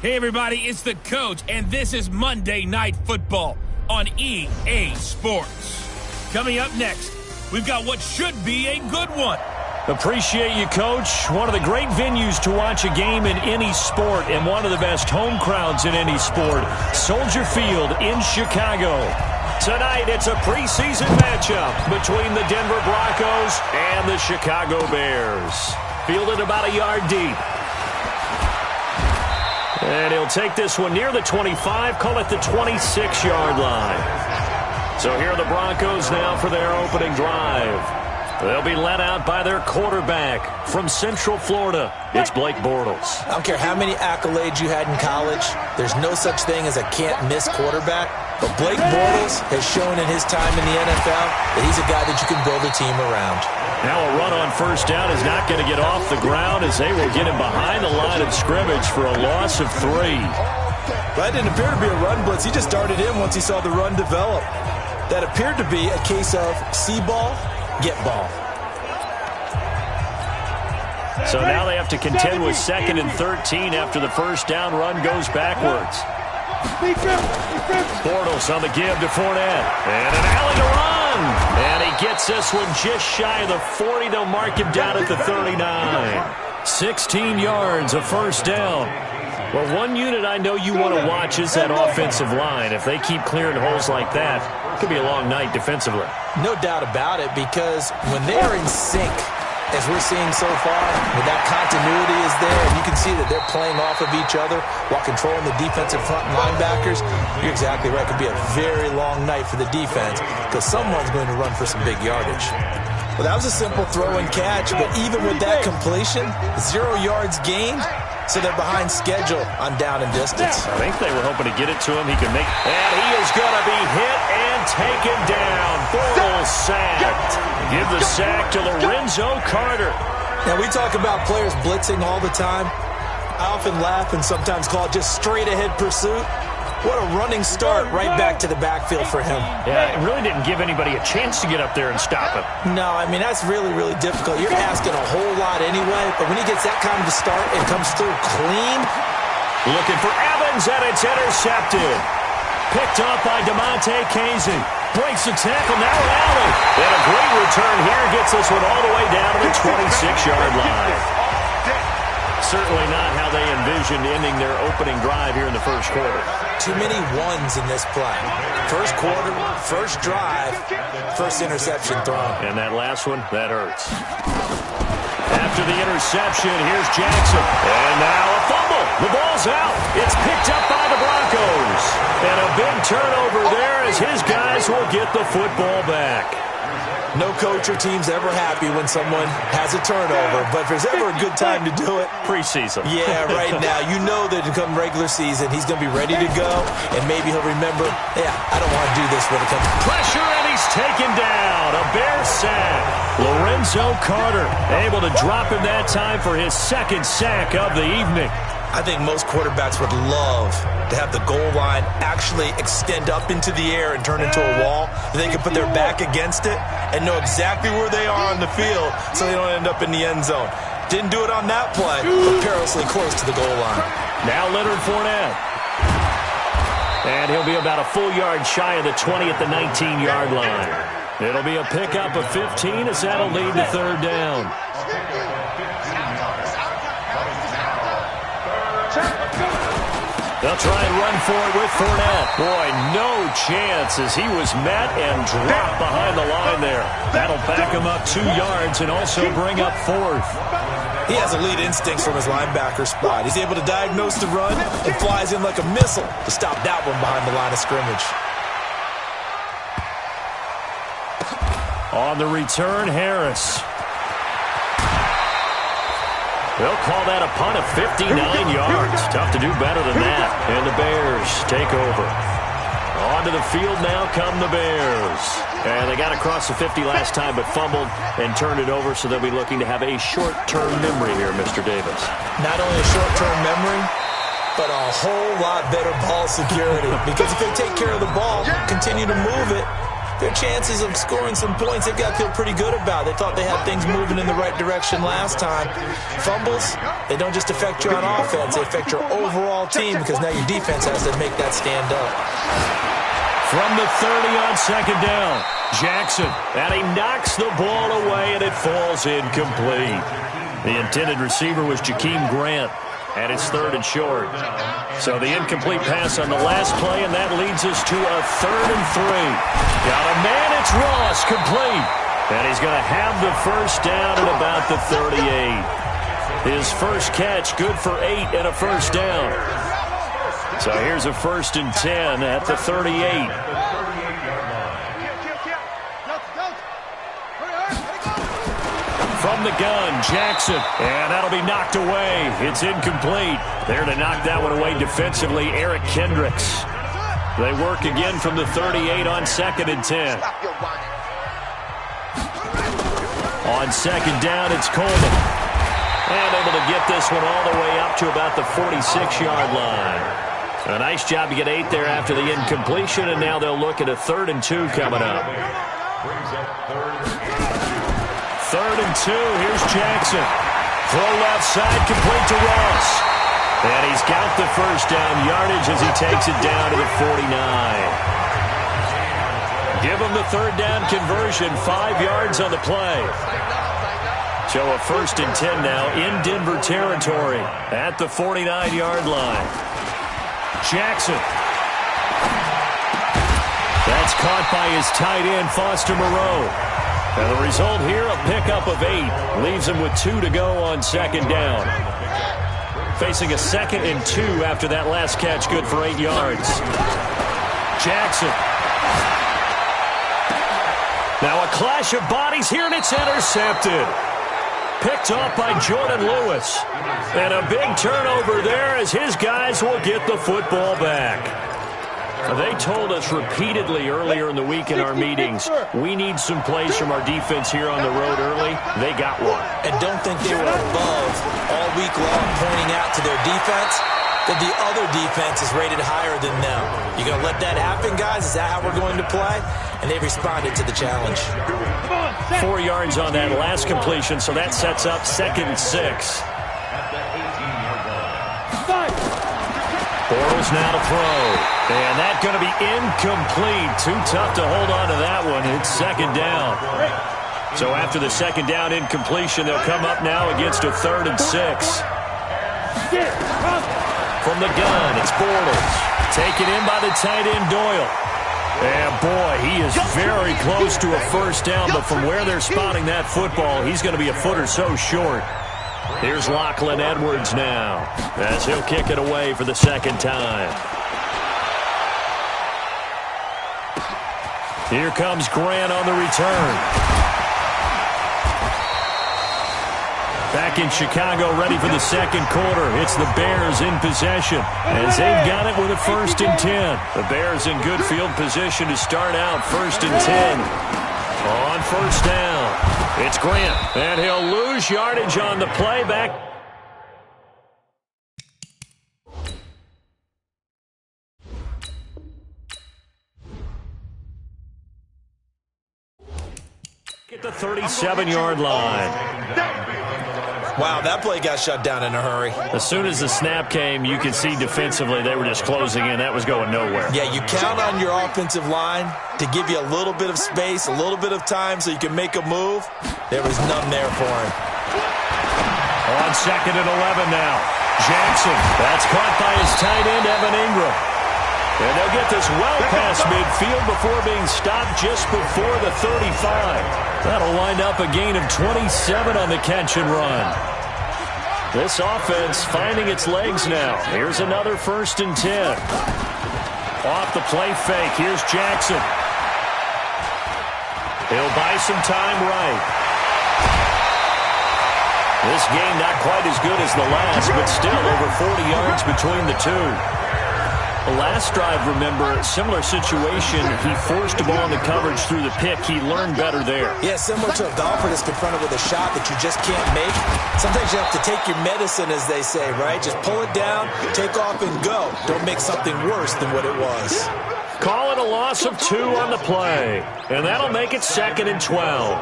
Hey everybody, it's the coach, and this is Monday Night Football on EA Sports. Coming up next, we've got what should be a good one. Appreciate you, Coach. One of the great venues to watch a game in any sport and one of the best home crowds in any sport, Soldier Field in Chicago. Tonight, it's a preseason matchup between the Denver Broncos and the Chicago Bears. Fielded about a yard deep. And he'll take this one near the 25, call it the 26-yard line. So here are the Broncos now for their opening drive. They'll be led out by their quarterback from Central Florida. It's Blake Bortles. I don't care how many accolades you had in college. There's no such thing as a can't-miss quarterback. But Blake Bortles has shown in his time in the NFL that he's a guy that you can build a team around. Now a run on first down is not going to get off the ground as they will get him behind the line of scrimmage for a loss of 3. That didn't appear to be a run blitz. He just darted in once he saw the run develop. That appeared to be a case of see ball, get ball. So now they have to contend with 2nd and 13 after the first down run goes backwards. Bortles on the give to Fournette. And an alley to run. And he gets this one just shy of the 40. They'll mark him down at the 39. 16 yards, a first down. Well, one unit I know you want to watch is that offensive line. If they keep clearing holes like that, it could be a long night defensively. No doubt about it, because when they are in sync, as we're seeing so far, when that continuity is there, and you can see that they're playing off of each other while controlling the defensive front linebackers, you're exactly right. It could be a very long night for the defense because someone's going to run for some big yardage. Well, that was a simple throw and catch, but even with that completion, 0 yards gained, so they're behind schedule on down and distance. I think they were hoping to get it to him. He can make it. And he is going to be hit and taken down. Bortles sacked. Give the sack to Lorenzo Carter. Now, we talk about players blitzing all the time. I often laugh and sometimes call it just straight-ahead pursuit. What a running start right back to the backfield for him. Yeah, it really didn't give anybody a chance to get up there and stop him. No, I mean, that's really, really difficult. You're asking a whole lot anyway, but when he gets that kind of a start and comes through clean. Looking for Evans, and it's intercepted. Picked up by DeMonte Casey. Breaks the tackle, now Allen. And a great return here gets this one all the way down to the 26-yard line. Certainly not how they envisioned ending their opening drive here in the first quarter. Too many ones in this play. First quarter, first drive, first interception thrown. And that last one, that hurts. After the interception, here's Jackson. And now a fumble. The ball's out. It's picked up by the Broncos. And a big turnover there as his guys will get the football back. No coach or team's ever happy when someone has a turnover, but if there's ever a good time to do it, preseason. Yeah, right now. You know that come regular season, he's going to be ready to go, and maybe he'll remember, yeah, I don't want to do this when it comes. Pressure, and he's taken down. A Bear sack. Lorenzo Carter able to drop him that time for his 2nd sack of the evening. I think most quarterbacks would love to have the goal line actually extend up into the air and turn into a wall. They can put their back against it and know exactly where they are on the field so they don't end up in the end zone. Didn't do it on that play, but perilously close to the goal line. Now Leonard Fournette. And he'll be about a full yard shy of the 20 at the 19-yard line. It'll be a pickup of 15 as that'll lead to 3rd down. They'll try and run for it with Fournette. Boy, no chance as he was met and dropped behind the line there. That'll back him up 2 yards and also bring up 4th. He has elite instincts from his linebacker spot. He's able to diagnose the run and flies in like a missile to stop that one behind the line of scrimmage. On the return, Harris. They'll call that a punt of 59 yards. Tough to do better than that. And the Bears take over. Onto the field now come the Bears. And they got across the 50 last time but fumbled and turned it over, so they'll be looking to have a short-term memory here, Mr. Davis. Not only a short-term memory, but a whole lot better ball security. Because if they take care of the ball, continue to move it, their chances of scoring some points, they've got to feel pretty good about. They thought they had things moving in the right direction last time. Fumbles, they don't just affect you on offense. They affect your overall team because now your defense has to make that stand up. From the 30 on second down, Jackson, and he knocks the ball away, and it falls incomplete. The intended receiver was Jakeem Grant, and it's 3rd and short. So the incomplete pass on the last play, and that leads us to a 3rd and 3. Got a man, it's Ross, complete. And he's going to have the first down at about the 38. His first catch, good for 8 and a first down. So here's a 1st and 10 at the 38. From the gun, Jackson, and that'll be knocked away. It's incomplete. There to knock that one away defensively, Eric Kendricks. They work again from the 38 on 2nd and 10. On 2nd down, it's Coleman. And able to get this one all the way up to about the 46-yard line. A nice job to get 8 there after the incompletion, and now they'll look at a 3rd and 2 coming up. 3rd and 2, here's Jackson. Throw left side, complete to Ross. And he's got the first down yardage as he takes it down to the 49. Give him the 3rd down conversion, 5 yards on the play. So a 1st and 10 now in Denver territory at the 49-yard line. Jackson. That's caught by his tight end, Foster Moreau. And the result here, a pickup of 8. Leaves him with 2 to go on 2nd down. Facing a 2nd and 2 after that last catch, good for 8 yards. Jackson. Now a clash of bodies here, and it's intercepted. Picked off by Jordan Lewis. And a big turnover there as his guys will get the football back. They told us repeatedly earlier in the week in our meetings, we need some plays from our defense here on the road early. They got one. And don't think they were above all week long pointing out to their defense that the other defense is rated higher than them. You going to let that happen, guys? Is that how we're going to play? And they responded to the challenge. 4 yards on that last completion, so that sets up 2nd and 6. Bortles now to throw. And that's going to be incomplete. Too tough to hold on to that one. It's 2nd down. So after the 2nd down incompletion, they'll come up now against a 3rd and 6. From the gun, it's Bortles. Taken in by the tight end, Doyle. And boy, he is very close to a first down, but from where they're spotting that football, he's going to be a foot or so short. Here's Lachlan Edwards now, as he'll kick it away for the 2nd time. Here comes Grant on the return. Back in Chicago, ready for the 2nd quarter. It's the Bears in possession as they've got it with a 1st and 10. The Bears in good field position to start out 1st and 10. On 1st down, it's Grant, and he'll lose yardage on the playback. At the 37-yard line. Wow, that play got shut down in a hurry. As soon as the snap came, you could see defensively they were just closing in. That was going nowhere. Yeah, you count on your offensive line to give you a little bit of space, a little bit of time so you can make a move. There was none there for him. On 2nd and 11 now. Jackson, that's caught by his tight end, Evan Ingram. And they'll get this well past midfield before being stopped just before the 35. That'll wind up a gain of 27 on the catch and run. This offense finding its legs now. Here's another 1st and 10. Off the play fake. Here's Jackson. He'll buy some time right. This game not quite as good as the last, but still over 40 yards between the two. The last drive, remember, similar situation. He forced the ball into coverage through the pick. He learned better there. Yeah, similar to a golfer that's confronted with a shot that you just can't make. Sometimes you have to take your medicine, as they say, right? Just pull it down, take off, and go. Don't make something worse than what it was. Call it a loss of 2 on the play. And that'll make it 2nd and 12.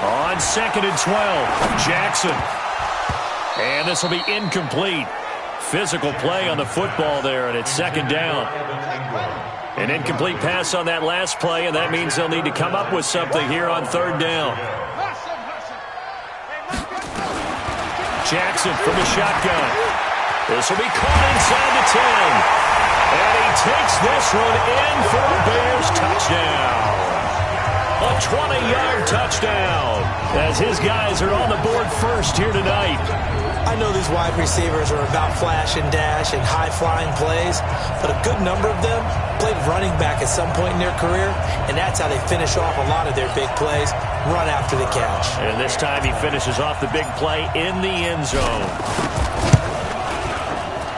On 2nd and 12, Jackson. And this will be incomplete. Physical play on the football there, and it's 2nd down. An incomplete pass on that last play, and that means they'll need to come up with something here on 3rd down. Jackson from the shotgun. This will be caught inside the 10. And he takes this one in for a Bears touchdown. A 20-yard touchdown as his guys are on the board first here tonight. I know these wide receivers are about flash and dash and high-flying plays, but a good number of them played running back at some point in their career, and that's how they finish off a lot of their big plays, run after the catch. And this time he finishes off the big play in the end zone.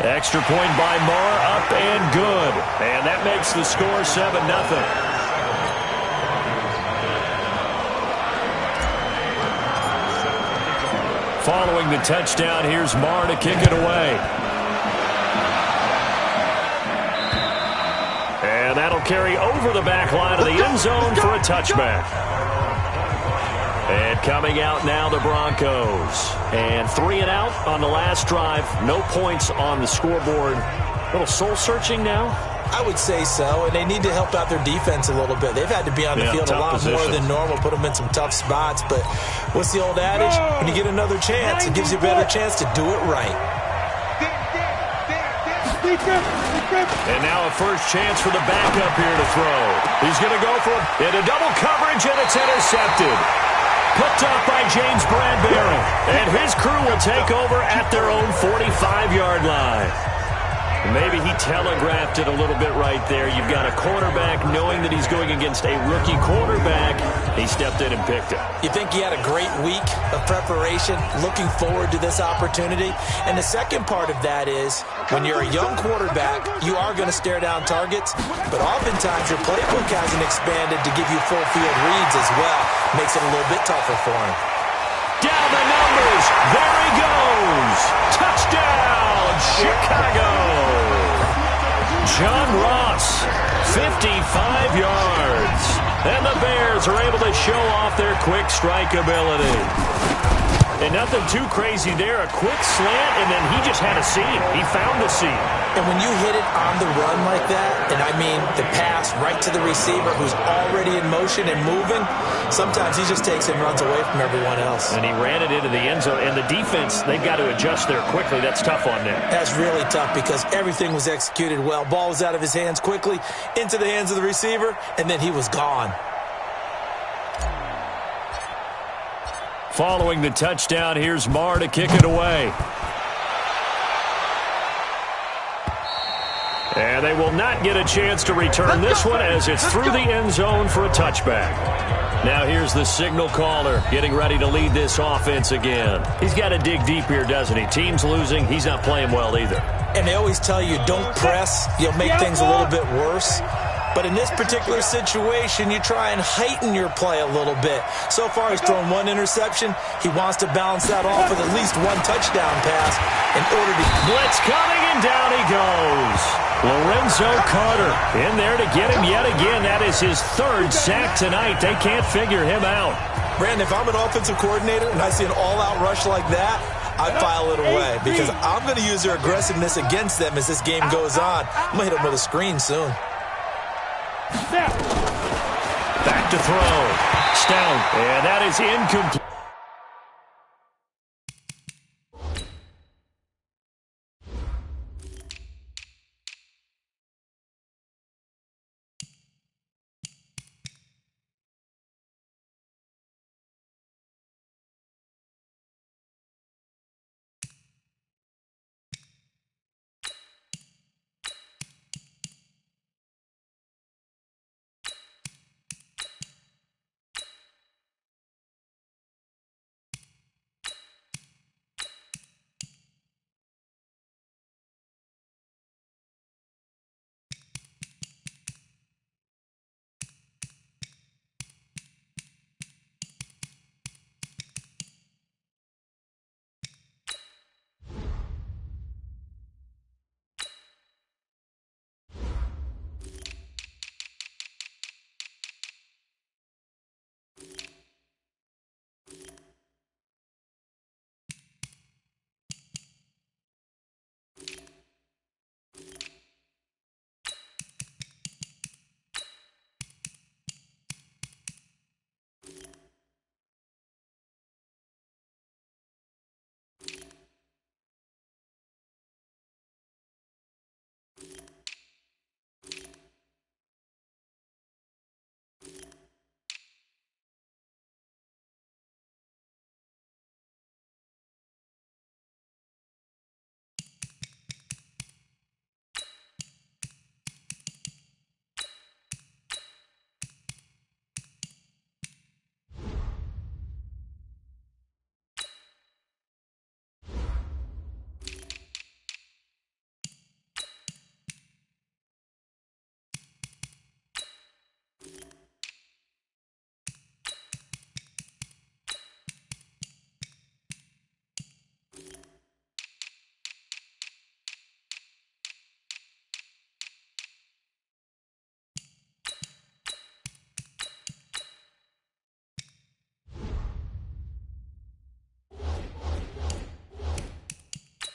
Extra point by Marr, up and good. And that makes the score 7-0. Following the touchdown, here's Marr to kick it away. And that'll carry over the back line of the end zone for a touchback. And coming out now, the Broncos. And 3 and out on the last drive. No points on the scoreboard. A little soul-searching now? I would say so, and they need to help out their defense a little bit. They've had to be on the field a lot more than normal, put them in some tough spots. But what's the old adage? When you get another chance, it gives you a better chance to do it right. And now a first chance for the backup here to throw. He's going to go for it into double coverage, and it's intercepted. Picked up by James Bradbury. And his crew will take over at their own 45-yard line. Maybe he telegraphed it a little bit right there. You've got a quarterback knowing that he's going against a rookie quarterback. He stepped in and picked it. You think he had a great week of preparation, looking forward to this opportunity? And the second part of that is, when you're a young quarterback, you are going to stare down targets, but oftentimes your playbook hasn't expanded to give you full field reads as well. Makes it a little bit tougher for him. Down the numbers. There he goes. Touchdown, Chicago. John Ross, 55 yards. And the Bears are able to show off their quick strike ability. And nothing too crazy there. A quick slant, and then he just had a seam. He found the seam. And when you hit it on the run like that, and I mean the pass right to the receiver who's already in motion and moving, sometimes he just takes and runs away from everyone else. And he ran it into the end zone. And the defense, they've got to adjust there quickly. That's tough on them. That's really tough because everything was executed well. Ball was out of his hands quickly, into the hands of the receiver, and then he was gone. Following the touchdown, here's Marr to kick it away. And they will not get a chance to return this one as it's through the end zone for a touchback. Now here's the signal caller getting ready to lead this offense again. He's got to dig deep here, doesn't he? Team's losing. He's not playing well either. And they always tell you, don't press. You'll make things a little bit worse. But in this particular situation, you try and heighten your play a little bit. So far, he's thrown 1 interception. He wants to balance that off with at least 1 touchdown pass in order to... Blitz coming, and down he goes. Lorenzo Carter in there to get him yet again. That is his 3rd sack tonight. They can't figure him out. Brandon, if I'm an offensive coordinator and I see an all-out rush like that, I file it away because I'm going to use their aggressiveness against them as this game goes on. I'm going to hit them with a screen soon. Back to throw. Stout. And that is incomplete.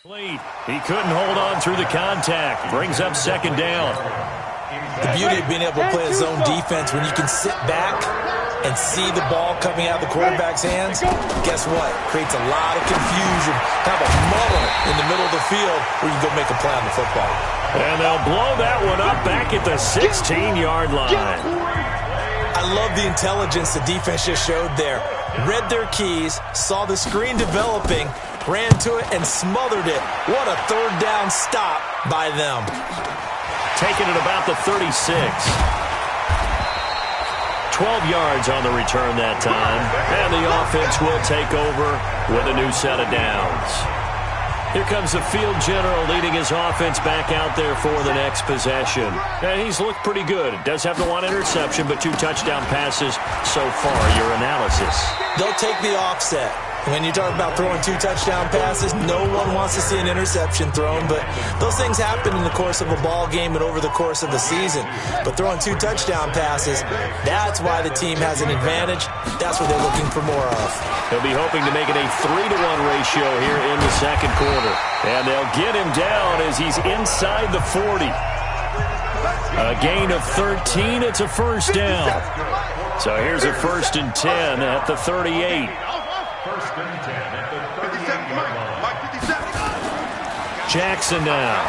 He couldn't hold on through the contact. Brings up second down. The beauty of being able to play a zone defense when you can sit back and see the ball coming out of the quarterback's hands, guess what? Creates a lot of confusion, kind of a muddle in the middle of the field where you go make a play on the football. And they'll blow that one up back at the 16-yard line. I love the intelligence the defense just showed there. Read their keys, saw the screen developing, ran to it, and smothered it. What a third down stop by them. Taking it about the 36. 12 yards on the return that time. And the offense will take over with a new set of downs. Here comes the field general leading his offense back out there for the next possession. And he's looked pretty good. Does have the one interception, but 2 touchdown passes so far. Your analysis. They'll take the offset. When you talk about throwing 2 touchdown passes, no one wants to see an interception thrown, but those things happen in the course of a ball game and over the course of the season. But throwing 2 touchdown passes, that's why the team has an advantage. That's what they're looking for more of. He'll be hoping to make it a 3-to-1 ratio here in the second quarter. And they'll get him down as he's inside the 40. A gain of 13, it's a first down. So here's a 1st and 10 at the 38. Jackson now.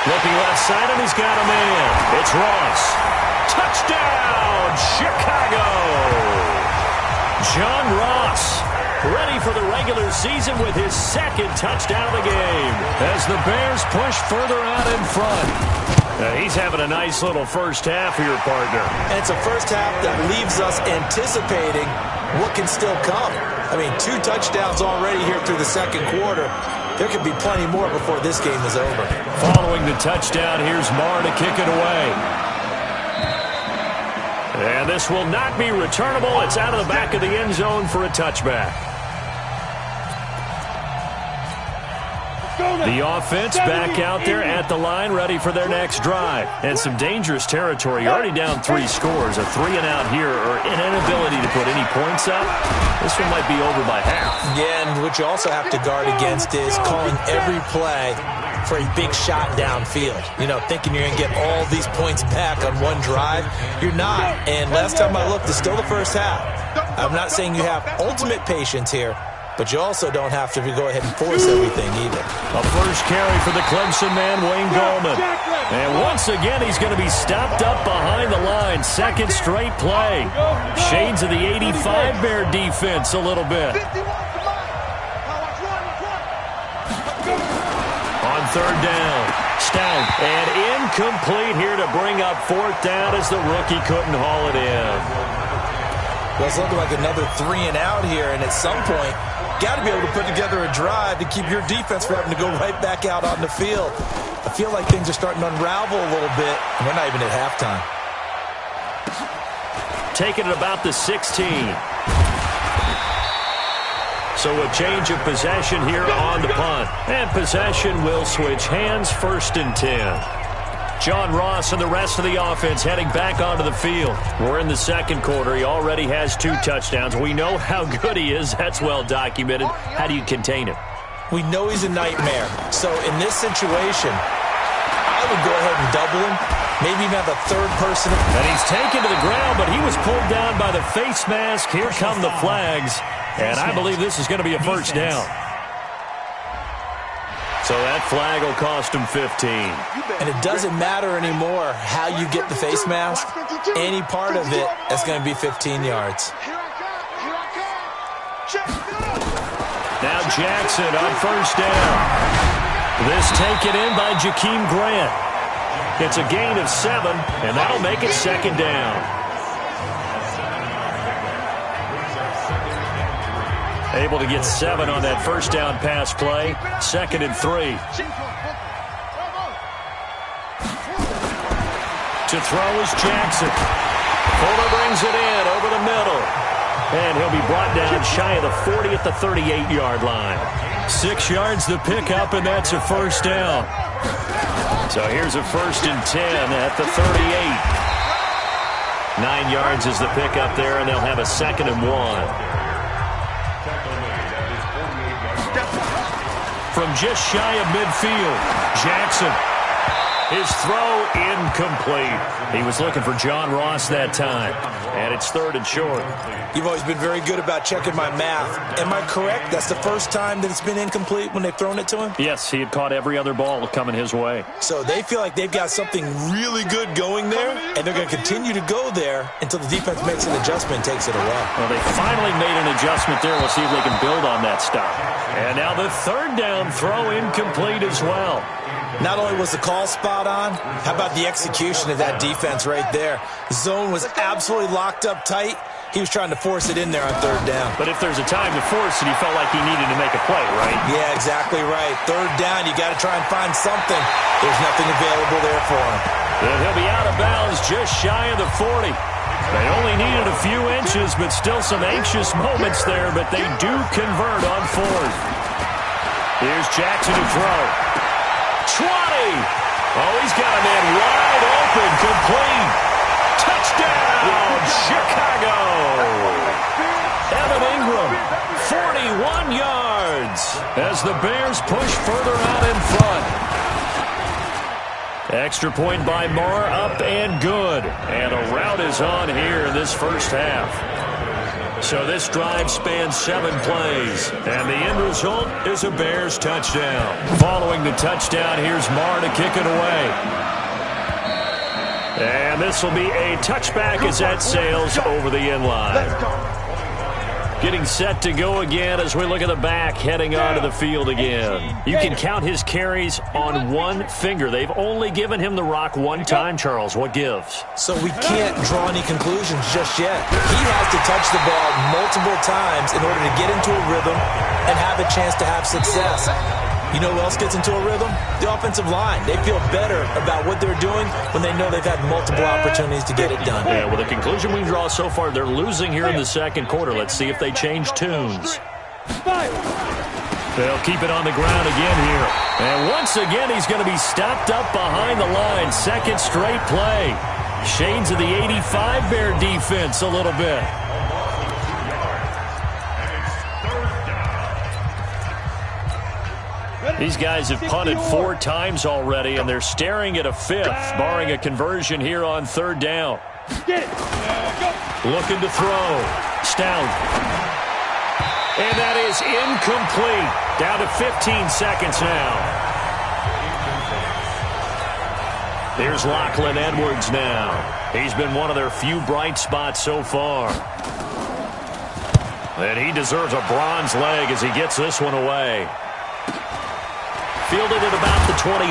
Looking left side, and he's got a man. It's Ross. Touchdown, Chicago! John Ross, ready for the regular season with his 2nd touchdown of the game as the Bears push further out in front. He's having a nice little first half here, partner. And it's a first half that leaves us anticipating what can still come. I mean, 2 touchdowns already here through the second quarter. There could be plenty more before this game is over. Following the touchdown, here's Marr to kick it away. And this will not be returnable. It's out of the back of the end zone for a touchback. The offense back out there at the line, ready for their next drive. And some dangerous territory. You're already down 3 scores. A 3-and-out here, or an inability to put any points up. This one might be over by half. Yeah, and what you also have to guard against is calling every play for a big shot downfield. You know, thinking you're going to get all these points back on one drive. You're not. And last time I looked, it's still the first half. I'm not saying you have ultimate patience here, but you also don't have to go ahead and force everything either. A first carry for the Clemson man, Wayne Gallman. And once again, he's going to be stopped up behind the line. 2nd straight play. Shades of the 85 Bear defense a little bit. On 3rd down, Stout. And incomplete here to bring up 4th down as the rookie couldn't haul it in. Well, it's looking like another 3-and-out here, and at some point, got to be able to put together a drive to keep your defense from having to go right back out on the field. I feel like things are starting to unravel a little bit, and we're not even at halftime. Taking it about the 16. So a change of possession here on the punt. And possession will switch hands, 1st and 10. John Ross and the rest of the offense heading back onto the field. We're in the second quarter. He already has 2 touchdowns. We know how good he is. That's well documented. How do you contain him? We know he's a nightmare. So in this situation, I would go ahead and double him. Maybe even have a 3rd person. And he's taken to the ground, but he was pulled down by the face mask. Here come the flags. And I believe this is going to be a first down. So that flag will cost him 15. And it doesn't matter anymore how you get the face mask. Any part of it is going to be 15 yards. Now Jackson on 1st down. This taken in by Jakeem Grant. It's a gain of 7, and that'll make it 2nd down. Able to get 7 on that first down pass play. 2nd and 3. To throw is Jackson. Fuller brings it in over the middle. And he'll be brought down shy of the 40 at the 38-yard line. 6 yards the pickup, and that's a first down. So here's a 1st and 10 at the 38. 9 yards is the pickup there, and they'll have a 2nd and 1. from just shy of midfield. Jackson. His throw incomplete. He was looking for John Ross that time. And it's 3rd and short. You've always been very good about checking my math. Am I correct? That's the first time that it's been incomplete when they've thrown it to him? Yes, he had caught every other ball coming his way. So they feel like they've got something really good going there, and they're going to continue to go there until the defense makes an adjustment and takes it away. Well, they finally made an adjustment there. We'll see if they can build on that stop. And now the 3rd down throw incomplete as well. Not only was the call spot on, how about the execution of that defense right there? Zone was absolutely locked up tight. He was trying to force it in there on 3rd down. But if there's a time to force it, he felt like he needed to make a play, right? Yeah, exactly right. 3rd down, you got to try and find something. There's nothing available there for him. And he'll be out of bounds just shy of the 40. They only needed a few inches, but still some anxious moments there, but they do convert on 4th. Here's Jackson to throw. 20. Oh, he's got a man wide open, complete. Touchdown, Chicago. Evan Ingram, 41 yards as the Bears push further out in front. Extra point by Marr, up and good. And a rout is on here in this first half. So this drive spans 7 plays, and the end result is a Bears touchdown. Following the touchdown, here's Marr to kick it away. And this will be a touchback as that sails over the end line. Getting set to go again as we look at the back, heading onto the field again. You can count his carries on one finger. They've only given him the rock one time, Charles. What gives? So we can't draw any conclusions just yet. He has to touch the ball multiple times in order to get into a rhythm and have a chance to have success. You know who else gets into a rhythm? The offensive line. They feel better about what they're doing when they know they've had multiple opportunities to get it done. Yeah, well, the conclusion we draw so far, they're losing here in the second quarter. Let's see if they change tunes. They'll keep it on the ground again here. And once again, he's going to be stopped up behind the line. Second straight play. Shades of the 85 Bear defense a little bit. These guys have punted 4 times already, and they're staring at a 5th, barring a conversion here on 3rd down. Looking to throw. Stout. And that is incomplete. Down to 15 seconds now. Here's Lachlan Edwards now. He's been one of their few bright spots so far. And he deserves a bronze leg as he gets this one away. Fielded at about the 28.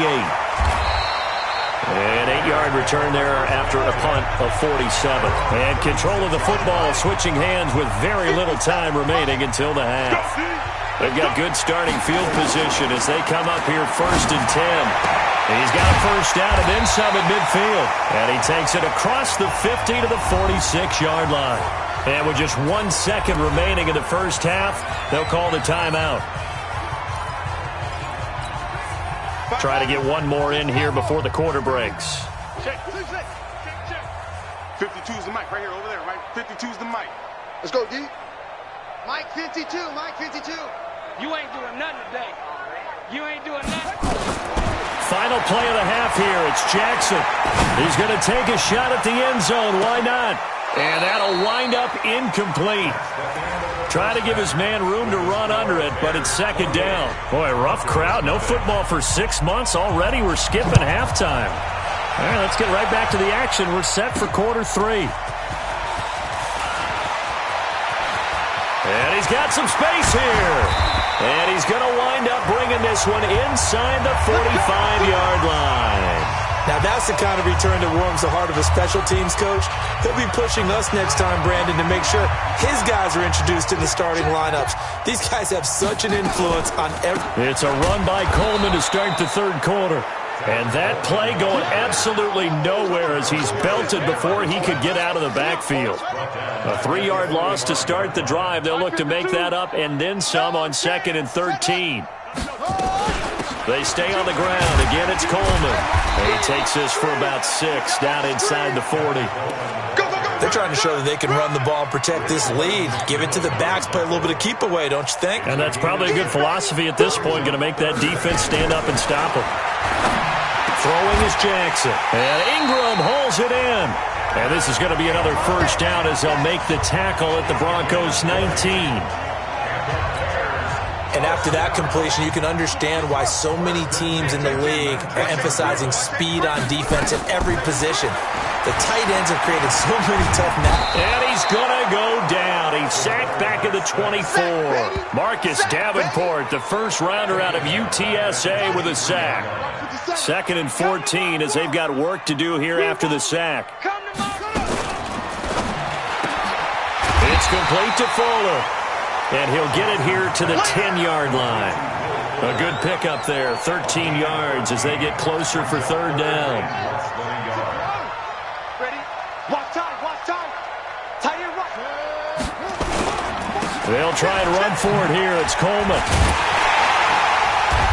An 8-yard return there after a punt of 47. And control of the football switching hands with very little time remaining until the half. They've got good starting field position as they come up here 1st and 10. And he's got a first down and then some at midfield. And he takes it across the 50 to the 46-yard line. And with just 1 second remaining in the first half, they'll call the timeout. Try to get one more in here before the quarter breaks. Check. 52's the mic right here, over there, right? 52's the mic. Let's go, D. Mike 52, Mike 52. You ain't doing nothing today. You ain't doing nothing. Final play of the half here. It's Jackson. He's going to take a shot at the end zone. Why not? And that'll wind up incomplete. Try to give his man room to run under it, but it's 2nd down. Boy, rough crowd. No football for 6 months already. We're skipping halftime. All right, let's get right back to the action. We're set for quarter 3. And he's got some space here. And he's going to wind up bringing this one inside the 45-yard line. Now, that's the kind of return that warms the heart of a special teams coach. He'll be pushing us next time, Brandon, to make sure his guys are introduced in the starting lineups. These guys have such an influence on every... It's a run by Coleman to start the 3rd quarter. And that play going absolutely nowhere as he's belted before he could get out of the backfield. A 3-yard loss to start the drive. They'll look to make that up and then some on 2nd and 13. They stay on the ground. Again, it's Coleman. He takes this for about 6 down inside the 40. Go, go, go! They're trying to show that they can run the ball and protect this lead. Give it to the backs, play a little bit of keep away, don't you think? And that's probably a good philosophy at this point, going to make that defense stand up and stop them. Throwing is Jackson. And Ingram holds it in. And this is going to be another first down as they'll make the tackle at the Broncos 19. And after that completion, you can understand why so many teams in the league are emphasizing speed on defense at every position. The tight ends have created so many tough matches. And he's going to go down. He's sacked back at the 24. Marcus Davenport, the first rounder out of UTSA with a sack. 2nd and 14 as they've got work to do here after the sack. It's complete to Fuller. And he'll get it here to the 10-yard line. A good pickup there, 13 yards as they get closer for third down. Ready? Walk tight, walk tight. Tight and right. They'll try and run for it here. It's Coleman.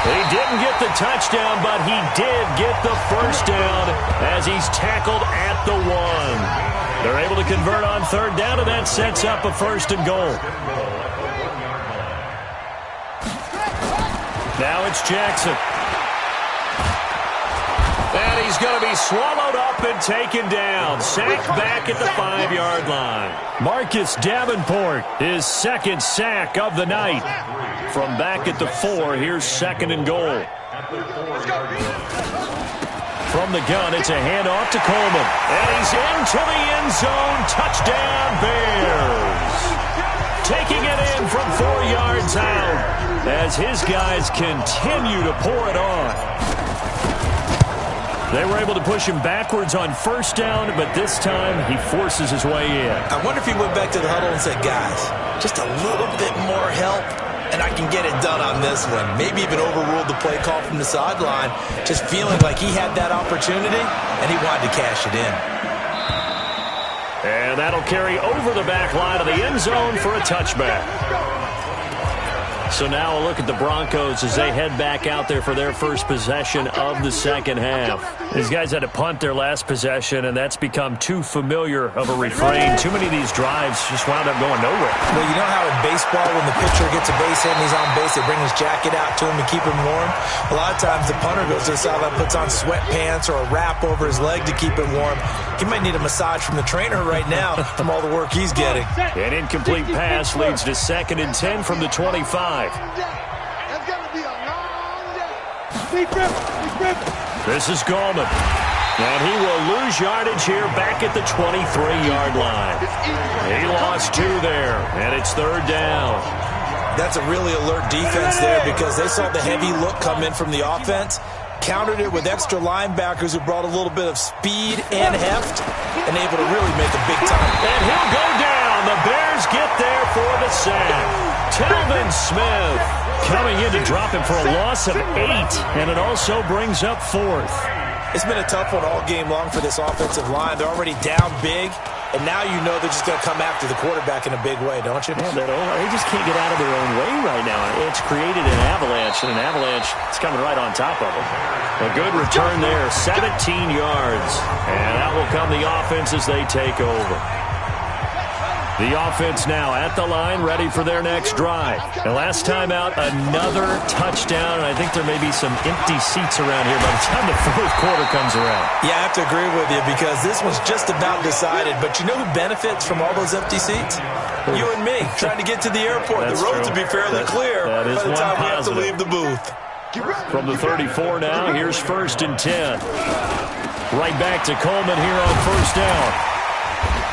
He didn't get the touchdown, but he did get the first down as he's tackled at the 1. They're able to convert on third down, and that sets up a 1st and goal. Now it's Jackson. And he's going to be swallowed up and taken down. Sacked back at the 5-yard line. Marcus Davenport, his 2nd sack of the night. From back at the 4, here's 2nd and goal. From the gun, it's a handoff to Coleman. And he's into the end zone. Touchdown, Bears. Taking it in from 4 yards out as his guys continue to pour it on. They were able to push him backwards on 1st down, but this time he forces his way in. I wonder if he went back to the huddle and said, guys, just a little bit more help, and I can get it done on this one. Maybe even overruled the play call from the sideline, just feeling like he had that opportunity, and he wanted to cash it in. And that'll carry over the back line of the end zone for a touchback. So now a look at the Broncos as they head back out there for their first possession of the second half. These guys had to punt their last possession, and that's become too familiar of a refrain. Too many of these drives just wound up going nowhere. Well, you know how in baseball when the pitcher gets a base hit and he's on base, they bring his jacket out to him to keep him warm? A lot of times the punter goes to the sideline, puts on sweatpants or a wrap over his leg to keep him warm. He might need a massage from the trainer right now from all the work he's getting. An incomplete pass leads to 2nd and 10 from the 25. That's going to be a long day. This is Gallman. And he will lose yardage here back at the 23-yard line. He lost 2 there, and it's 3rd down. That's a really alert defense there because they saw the heavy look come in from the offense, countered it with extra linebackers who brought a little bit of speed and heft, and able to really make a big time. And he'll go down. The Bears get there for the sack. Telvin Smith coming in to drop him for a loss of 8, and it also brings up 4th. It's been a tough one all game long for this offensive line. They're already down big, and now you know they're just going to come after the quarterback in a big way, don't you? Yeah, they just can't get out of their own way right now. It's created an avalanche, and an avalanche is coming right on top of them. A good return there, 17 yards, and that will come the offense as they take over. The offense now at the line, ready for their next drive. And last time out, another touchdown. And I think there may be some empty seats around here by the time the 4th quarter comes around. Yeah, I have to agree with you because this one's just about decided. But you know who benefits from all those empty seats? You and me, trying to get to the airport. The roads will be fairly clear by the time we have to leave the booth. From the 34 now, here's 1st and 10. Right back to Coleman here on 1st down.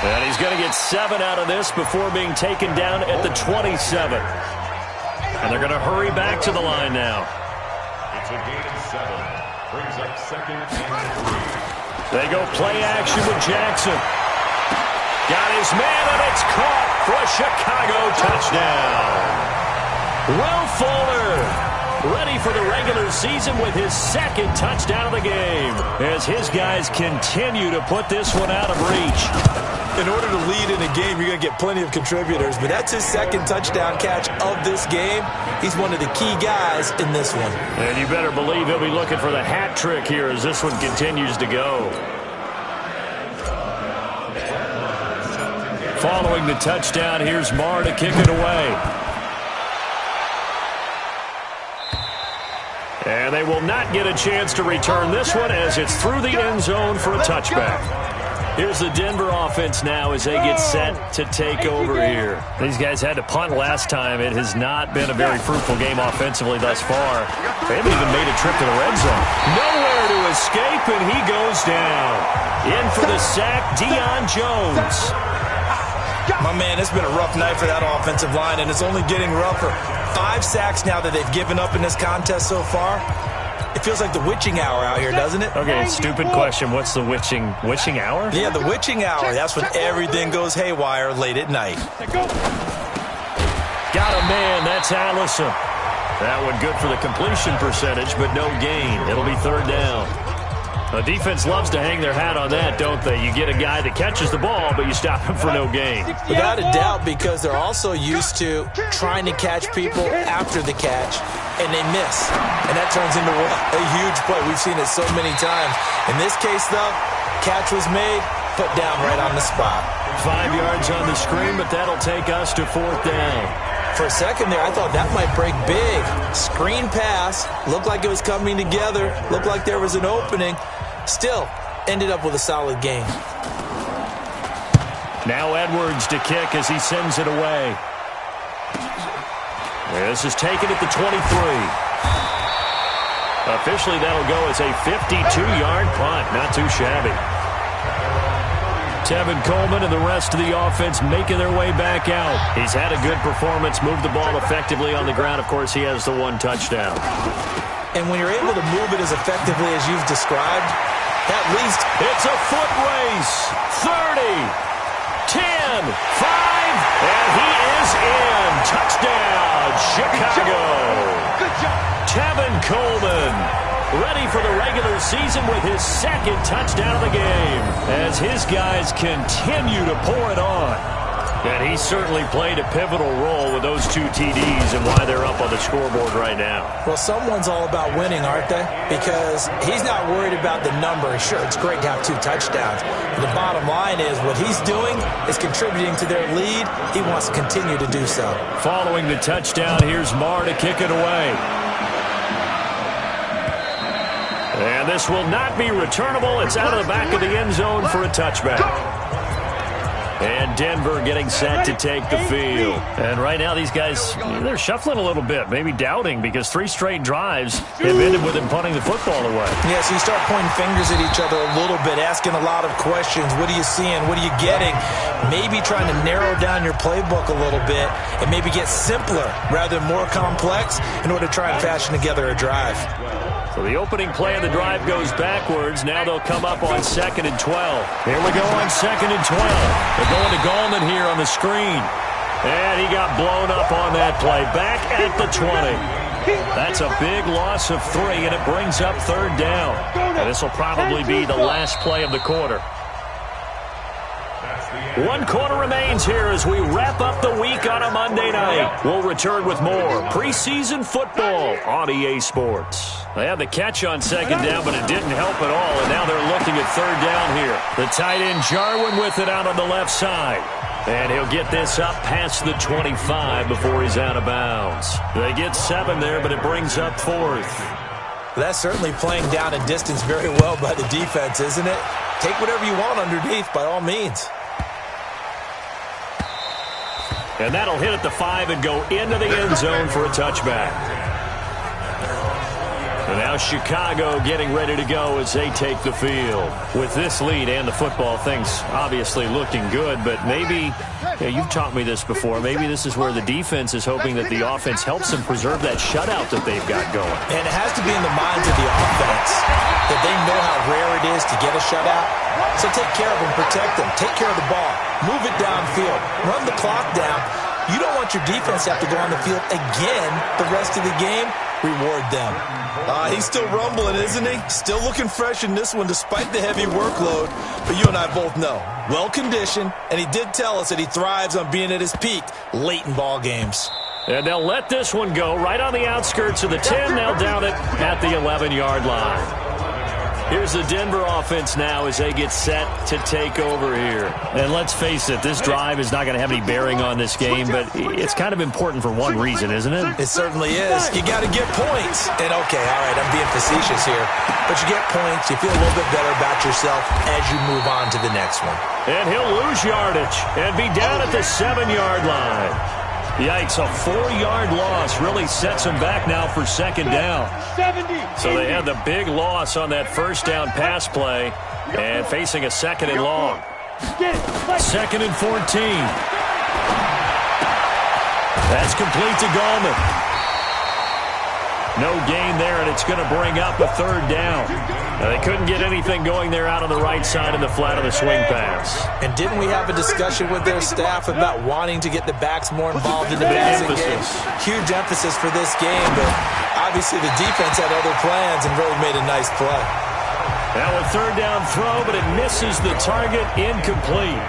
And he's going to get 7 out of this before being taken down at the 27. And they're going to hurry back to the line now. It's a gain of 7. Brings up 2nd and 3. They go play action with Jackson. Got his man, and it's caught for a Chicago touchdown. Will Fuller ready for the regular season with his 2nd touchdown of the game as his guys continue to put this one out of reach. In order to lead in a game, you're going to get plenty of contributors, but that's his 2nd touchdown catch of this game. He's one of the key guys in this one. And you better believe he'll be looking for the hat trick here as this one continues to go. Following the touchdown, here's Marr to kick it away. And they will not get a chance to return this one as it's through the end zone for a touchback. Here's the Denver offense now as they get set to take over here. These guys had to punt last time. It has not been a very fruitful game offensively thus far. They haven't even made a trip to the red zone. Nowhere to escape, and he goes down. In for the sack, Deion Jones. My man, it's been a rough night for that offensive line, and it's only getting rougher. 5 sacks now that they've given up in this contest so far. It feels like the witching hour out here, doesn't it? Okay, stupid question. What's the witching hour? Yeah, the witching hour. That's when everything goes haywire late at night. Got a man. That's Allison. That one good for the completion percentage, but no gain. It'll be third down. The defense loves to hang their hat on that, don't they? You get a guy that catches the ball, but you stop him for no gain. Without a doubt, because they're also used to trying to catch people after the catch, and they miss. And that turns into a huge play. We've seen it so many times. In this case, though, catch was made, put down right on the spot. 5 yards on the screen, but that'll take us to fourth down. For a second there, I thought that might break big. Screen pass, looked like it was coming together, looked like there was an opening. Still, ended up with a solid game. Now Edwards to kick as he sends it away. This is taken at the 23. Officially, that'll go as a 52-yard punt. Not too shabby. Tevin Coleman and the rest of the offense making their way back out. He's had a good performance, moved the ball effectively on the ground. Of course, he has the 1 touchdown. And when you're able to move it as effectively as you've described, that leads to... It's a foot race. 30, 10, 5, and he is in. Touchdown, Chicago. Good job. Tevin Coleman, ready for the regular season with his 2nd touchdown of the game as his guys continue to pour it on. And he certainly played a pivotal role with those 2 TDs and why they're up on the scoreboard right now. Well, someone's all about winning, aren't they? Because he's not worried about the number. Sure, it's great to have 2 touchdowns. But the bottom line is what he's doing is contributing to their lead. He wants to continue to do so. Following the touchdown, here's Marr to kick it away. And this will not be returnable. It's out of the back of the end zone for a touchback. And Denver getting set to take the field. And right now these guys, they're shuffling a little bit, maybe doubting, because 3 straight drives have ended with them punting the football away. Yeah, so you start pointing fingers at each other a little bit, asking a lot of questions. What are you seeing? What are you getting? Maybe trying to narrow down your playbook a little bit and maybe get simpler rather than more complex in order to try and fashion together a drive. So the opening play of the drive goes backwards. Now they'll come up on 2nd and 12. Here we go on 2nd and 12. They're going to Gallman here on the screen. And he got blown up on that play. Back at the 20. That's a big loss of 3, and it brings up 3rd down. And this will probably be the last play of the quarter. 1 quarter remains here as we wrap up the week on a Monday night. We'll return with more preseason football on EA Sports. They had the catch on 2nd down, but it didn't help at all, and now they're looking at 3rd down here. The tight end Jarwin with it out on the left side. And he'll get this up past the 25 before he's out of bounds. They get 7 there, but it brings up 4th. That's certainly playing down and distance very well by the defense, isn't it? Take whatever you want underneath, by all means. And that'll hit at the 5 and go into the end zone for a touchback. And now Chicago getting ready to go as they take the field. With this lead and the football, things obviously looking good, but maybe, you've taught me this before, maybe this is where the defense is hoping that the offense helps them preserve that shutout that they've got going. And it has to be in the minds of the offense that they know how rare it is to get a shutout. So take care of them, protect them, take care of the ball, move it downfield, run the clock down. You don't want your defense to have to go on the field again the rest of the game. Reward them. He's still rumbling, isn't he? Still looking fresh in this one despite the heavy workload. But you and I both know, well-conditioned, and he did tell us that he thrives on being at his peak late in ball games. And they'll let this one go right on the outskirts of the 10. They'll down it at the 11-yard line. Here's the Denver offense now as they get set to take over here. And let's face it, this drive is not going to have any bearing on this game, but it's kind of important for one reason, isn't it? It certainly is. You got to get points. And, okay, all right, I'm being facetious here. But you get points, you feel a little bit better about yourself as you move on to the next one. And he'll lose yardage and be down at the 7-yard line. Yikes, a 4-yard loss really sets them back now for second down. So they had the big loss on that first down pass play and facing a second and long. 2nd and 14. That's complete to Gallman. No gain there, and it's going to bring up a 3rd down. They couldn't get anything going there out on the right side in the flat of the swing pass. And didn't we have a discussion with their staff about wanting to get the backs more involved in the passing game? Huge emphasis for this game, but obviously the defense had other plans and really made a nice play. Now a 3rd down throw, but it misses the target, incomplete.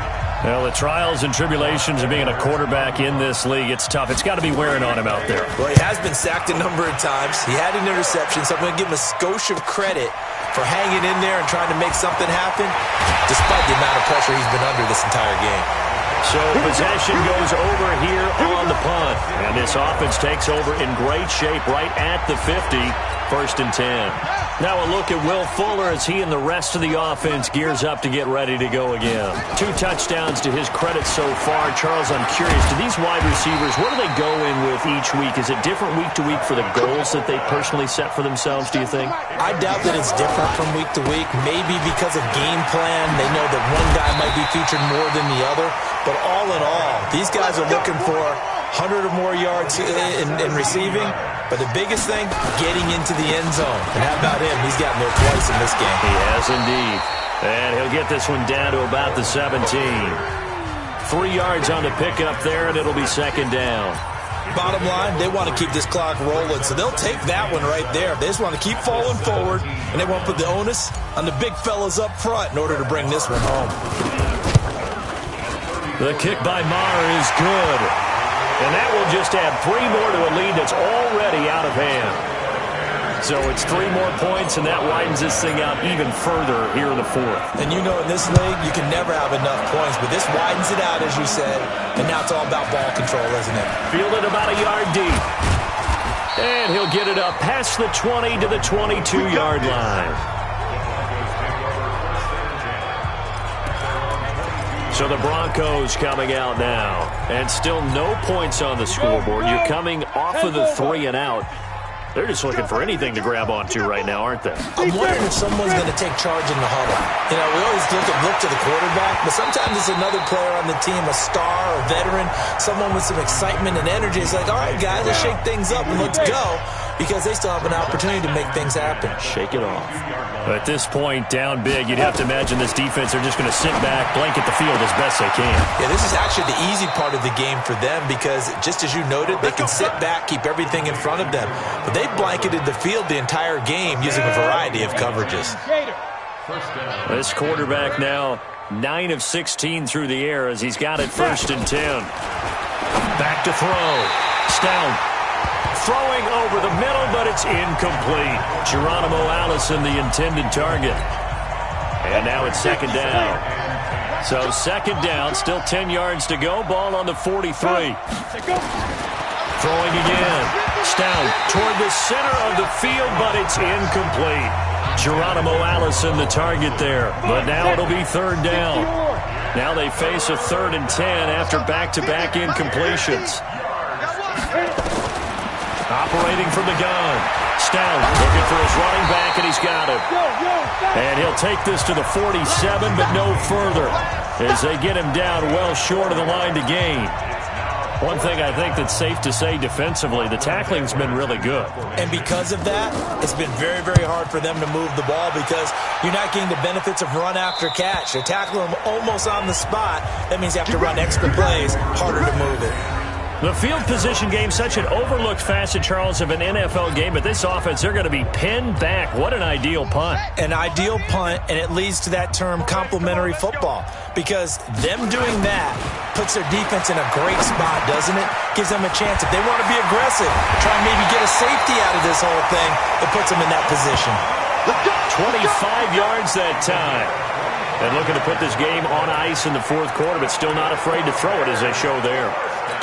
Well, the trials and tribulations of being a quarterback in this league, it's tough. It's got to be wearing on him out there. Well, he has been sacked a number of times. He had an interception, so I'm going to give him a skosh of credit for hanging in there and trying to make something happen, despite the amount of pressure he's been under this entire game. So possession goes over here on the punt. And this offense takes over in great shape right at the 50, 1st and 10. Now a look at Will Fuller as he and the rest of the offense gears up to get ready to go again. 2 touchdowns to his credit so far. Charles, I'm curious, do these wide receivers, what do they go in with each week? Is it different week to week for the goals that they personally set for themselves, do you think? I doubt that it's different from week to week. Maybe because of game plan, they know that one guy might be featured more than the other. But all in all, these guys are looking for 100 or more yards in receiving. But the biggest thing, getting into the end zone. And how about him? He's gotten there twice in this game. He has indeed. And he'll get this one down to about the 17. 3 yards on the pickup there, and it'll be 2nd down. Bottom line, they want to keep this clock rolling, so they'll take that one right there. They just want to keep falling forward, and they want to put the onus on the big fellas up front in order to bring this one home. The kick by Maher is good. And that will just add 3 more to a lead that's already out of hand. So it's 3 more points, and that widens this thing out even further here in the 4th. And you know in this league, you can never have enough points, but this widens it out, as you said, and now it's all about ball control, isn't it? Fielded about a yard deep. And he'll get it up past the 20 to the 22-yard line. So the Broncos coming out now. And still no points on the scoreboard. You're coming off of the 3 and out. They're just looking for anything to grab onto right now, aren't they? I'm wondering if someone's going to take charge in the huddle. You know, we always look to the quarterback, but sometimes it's another player on the team, a star, a veteran, someone with some excitement and energy. It's like, all right, guys, let's shake things up and let's go, because they still have an opportunity to make things happen. Shake it off. At this point, down big, you'd have to imagine this defense are just going to sit back, blanket the field as best they can. Yeah, this is actually the easy part of the game for them because, just as you noted, they can sit back, keep everything in front of them. But they blanketed the field the entire game using a variety of coverages. This quarterback now 9 of 16 through the air as he's got it 1st and 10. Back to throw. Stout. Throwing over the middle, but it's incomplete. Geronimo Allison, the intended target. And now it's 2nd down. So 2nd down, still 10 yards to go. Ball on the 43. Throwing again. Stout toward the center of the field, but it's incomplete. Geronimo Allison, the target there. But now it'll be 3rd down. Now they face a 3rd and 10 after back-to-back incompletions. Operating from the gun. Stout looking for his running back, and he's got it. And he'll take this to the 47, but no further as they get him down well short of the line to gain. One thing I think that's safe to say defensively, the tackling's been really good. And because of that, it's been very, very hard for them to move the ball because you're not getting the benefits of run after catch. They're tackling them almost on the spot. That means you have to run extra plays, harder to move it. The field position game, such an overlooked facet, Charles, of an NFL game, but this offense, they're going to be pinned back. What an ideal punt. An ideal punt, and it leads to that term complementary football because them doing that puts their defense in a great spot, doesn't it? Gives them a chance. If they want to be aggressive, try and maybe get a safety out of this whole thing, it puts them in that position. 25 yards that time. And looking to put this game on ice in the fourth quarter, but still not afraid to throw it as they show there.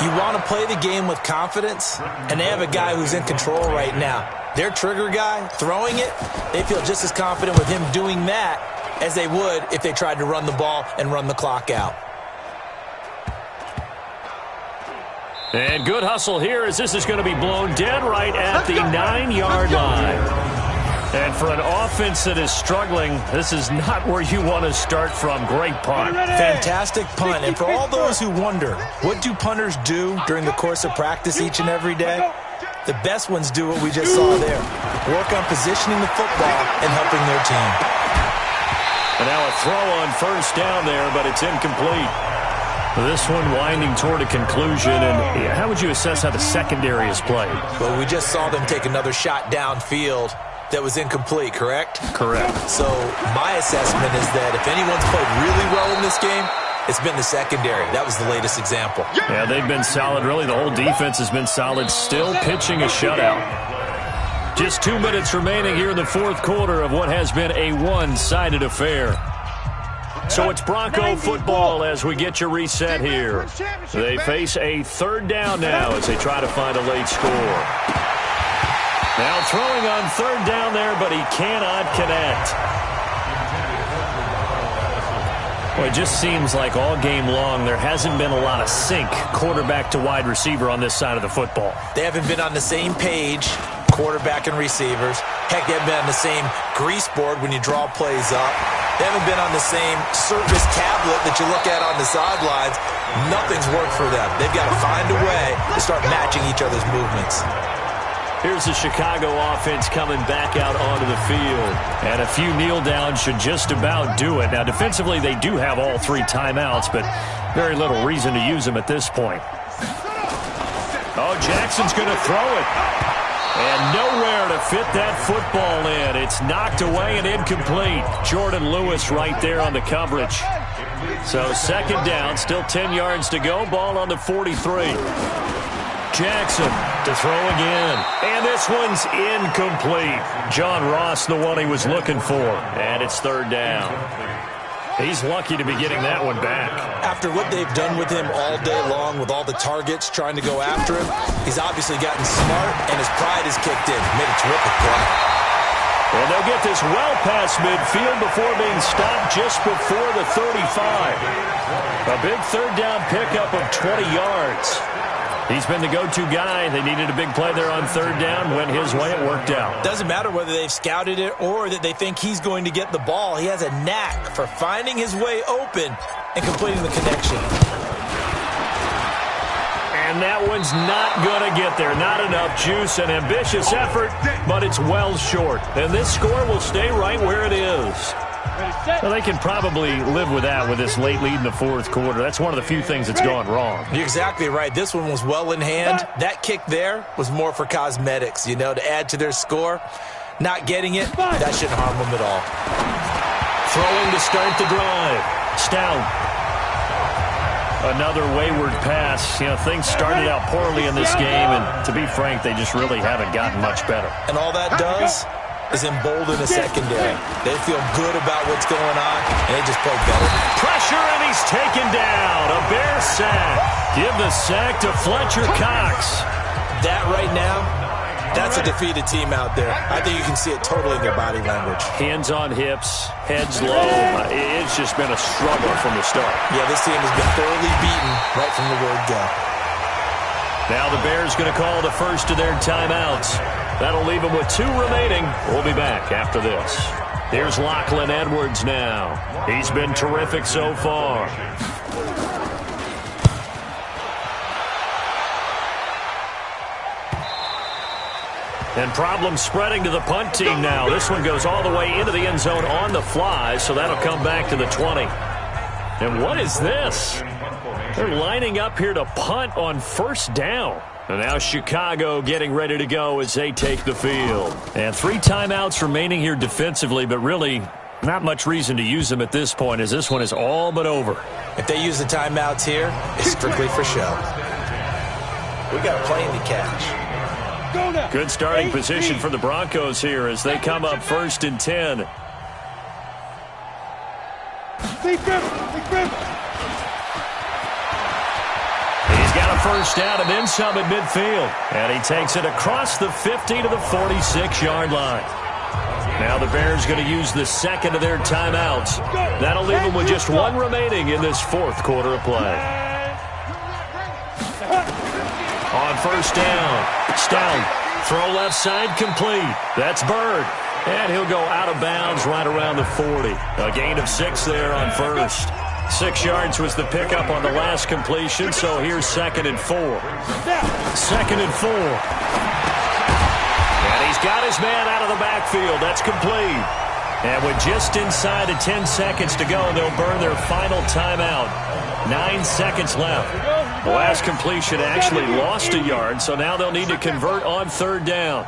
You want to play the game with confidence, and they have a guy who's in control right now. Their trigger guy, throwing it, they feel just as confident with him doing that as they would if they tried to run the ball and run the clock out. And good hustle here as this is going to be blown dead right at the 9-yard line. And for an offense that is struggling, this is not where you want to start from. Great punt. Fantastic punt. And for all those who wonder, what do punters do during the course of practice each and every day? The best ones do what we just saw there. Work on positioning the football and helping their team. And now a throw on first down there, but it's incomplete. This one winding toward a conclusion. And how would you assess how the secondary has played? Well, we just saw them take another shot downfield that was incomplete, correct? Correct. So my assessment is that if anyone's played really well in this game, it's been the secondary. That was the latest example. Yeah, they've been solid. Really, the whole defense has been solid. Still pitching a shutout. Just 2 minutes remaining here in the fourth quarter of what has been a one-sided affair. So it's Bronco football as we get your reset here. They face a third down now as they try to find a late score. Now throwing on third down there, but he cannot connect. Well, it just seems like all game long there hasn't been a lot of sync quarterback to wide receiver on this side of the football. They haven't been on the same page, quarterback and receivers. Heck, they haven't been on the same grease board when you draw plays up. They haven't been on the same Surface tablet that you look at on the sidelines. Nothing's worked for them. They've got to find a way to start matching each other's movements. Here's the Chicago offense coming back out onto the field. And a few kneel downs should just about do it. Now, defensively, they do have all 3 timeouts, but very little reason to use them at this point. Oh, Jackson's going to throw it. And nowhere to fit that football in. It's knocked away and incomplete. Jordan Lewis right there on the coverage. So second down, still 10 yards to go. Ball on the 43. Jackson to throw again. And this one's incomplete. John Ross, the one he was looking for. And it's third down. He's lucky to be getting that one back. After what they've done with him all day long, with all the targets trying to go after him, he's obviously gotten smart, and his pride has kicked in. Made a terrific play. And they'll get this well past midfield before being stopped just before the 35. A big third down pickup of 20 yards. He's been the go-to guy. They needed a big play there on third down. Went his way. It worked out. Doesn't matter whether they've scouted it or that they think he's going to get the ball. He has a knack for finding his way open and completing the connection. And that one's not going to get there. Not enough juice. An ambitious effort, but it's well short. And this score will stay right where it is. Well, they can probably live with that with this late lead in the fourth quarter. That's one of the few things that's gone wrong. You're exactly right. This one was well in hand. That kick there was more for cosmetics, you know, to add to their score. Not getting it, that shouldn't harm them at all. Throwing to start the drive. Stout. Another wayward pass. You know, things started out poorly in this game, and to be frank, they just really haven't gotten much better. And all that does is embolden the secondary. They feel good about what's going on, and they just play better. Pressure, and he's taken down. A Bear sack. Give the sack to Fletcher Cox. That right now, that's a defeated team out there. I think you can see it totally in their body language. Hands on hips, heads low. It's just been a struggle from the start. Yeah, this team has been thoroughly beaten right from the word go. Now the Bears going to call the first of their timeouts. That'll leave them with 2 remaining. We'll be back after this. Here's Lachlan Edwards now. He's been terrific so far. And problems spreading to the punt team now. This one goes all the way into the end zone on the fly, so that'll come back to the 20. And what is this? They're lining up here to punt on first down. And now Chicago getting ready to go as they take the field. And 3 timeouts remaining here defensively, but really not much reason to use them at this point as this one is all but over. If they use the timeouts here, it's strictly for show. We got a plane to catch. Good starting position for the Broncos here as they come up 1st and 10. He's got a first down and then some at midfield. And he takes it across the 50 to the 46-yard line. Now the Bears going to use the second of their timeouts. That'll leave them with just one remaining in this 4th quarter of play. On first down, Stout, throw left side complete. That's Bird. And he'll go out of bounds right around the 40. A gain of 6 there on first. 6 yards was the pickup on the last completion, so here's 2nd and 4. 2nd and 4. And he's got his man out of the backfield. That's complete. And with just inside of 10 seconds to go, they'll burn their final timeout. 9 seconds left. The last completion actually lost a yard, so now they'll need to convert on 3rd down.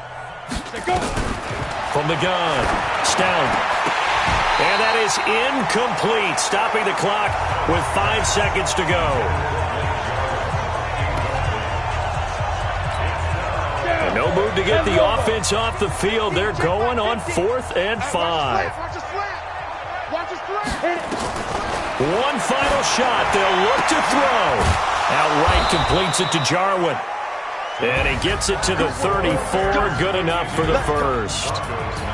From the gun, Stout. And that is incomplete, stopping the clock with 5 seconds to go. And no move to get the offense off the field. They're going on 4th and 5. One final shot. They'll look to throw. Outright completes it to Jarwin. And he gets it to the 34. Good enough for the first.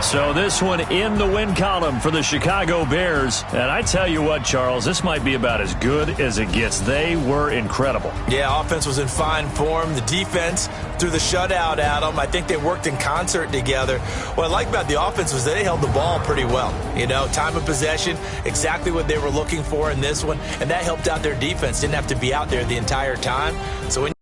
So this one in the win column for the Chicago Bears. And I tell you what, Charles, this might be about as good as it gets. They were incredible. Yeah, offense was in fine form. The defense threw the shutout at them. I think they worked in concert together. What I like about the offense was they held the ball pretty well. You know, time of possession, exactly what they were looking for in this one. And that helped out their defense. Didn't have to be out there the entire time. So when